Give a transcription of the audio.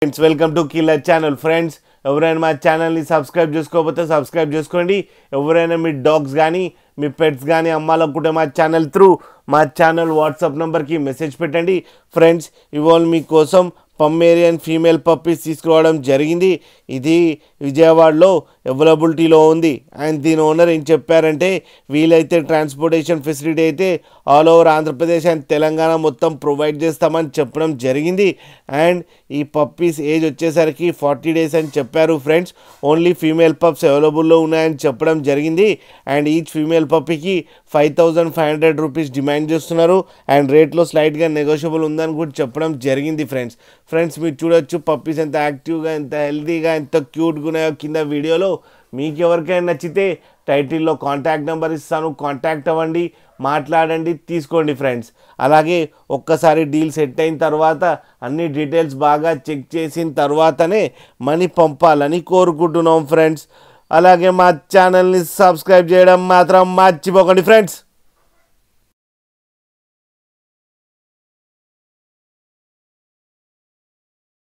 Friends welcome to killer channel. Friends ఎవరైనా మా ఛానల్ని సబ్స్క్రైబ్ చేసుకోకపోతే సబ్స్క్రైబ్ చేసుకోండి. ఎవరైనా మీ డాగ్స్ కానీ మీ పెట్స్ కానీ అమ్మాలనుకుంటే మా ఛానల్ త్రూ మా ఛానల్ వాట్సాప్ నెంబర్కి మెసేజ్ పెట్టండి. ఫ్రెండ్స్ ఇవాళ మీకోసం పమ్మేరియన్ ఫీమేల్ పప్పీస్ తీసుకురావడం జరిగింది. ఇది విజయవాడలో అవైలబిలిటీలో ఉంది. అండ్ దీని ఓనర్ ఏం చెప్పారంటే వీలైతే ట్రాన్స్పోర్టేషన్ ఫెసిలిటీ అయితే all over Andhra Pradesh and Telangana మొత్తం ప్రొవైడ్ చేస్తామని చెప్పడం జరిగింది. అండ్ ఈ పప్పీస్ ఏజ్ వచ్చేసరికి 40 days అని చెప్పారు. ఫ్రెండ్స్ ఓన్లీ ఫీమేల్ పప్స్ అవైలబుల్లో ఉన్నాయని చెప్పడం జరిగింది. అండ్ ఈచ్ ఫీమేల్ పప్పీకి 5500 రూపీస్ డిమాండ్ చేస్తున్నారు. అండ్ రేట్లో స్లైట్గా నెగోషియబుల్ ఉందని కూడా చెప్పడం జరిగింది. ఫ్రెండ్స్ మీరు చూడొచ్చు పప్పీస్ ఎంత యాక్టివ్గా, ఎంత హెల్తీగా, ఎంత క్యూట్గా ఉన్నాయో కింద వీడియోలో. మీకు ఎవరికైనా నచ్చితే టైటిల్లో కాంటాక్ట్ నెంబర్ ఇస్తాను, కాంటాక్ట్ అవ్వండి, మాట్లాడండి, తీసుకోండి. ఫ్రెండ్స్ అలాగే ఒక్కసారి డీల్ సెట్ అయిన తర్వాత అన్ని డీటెయిల్స్ బాగా చెక్ చేసిన తర్వాతనే మనీ పంపాలని కోరుకుంటున్నాం. ఫ్రెండ్స్ అలాగే మా ఛానల్ని సబ్స్క్రైబ్ చేయడం మాత్రం మర్చిపోకండి. ఫ్రెండ్స్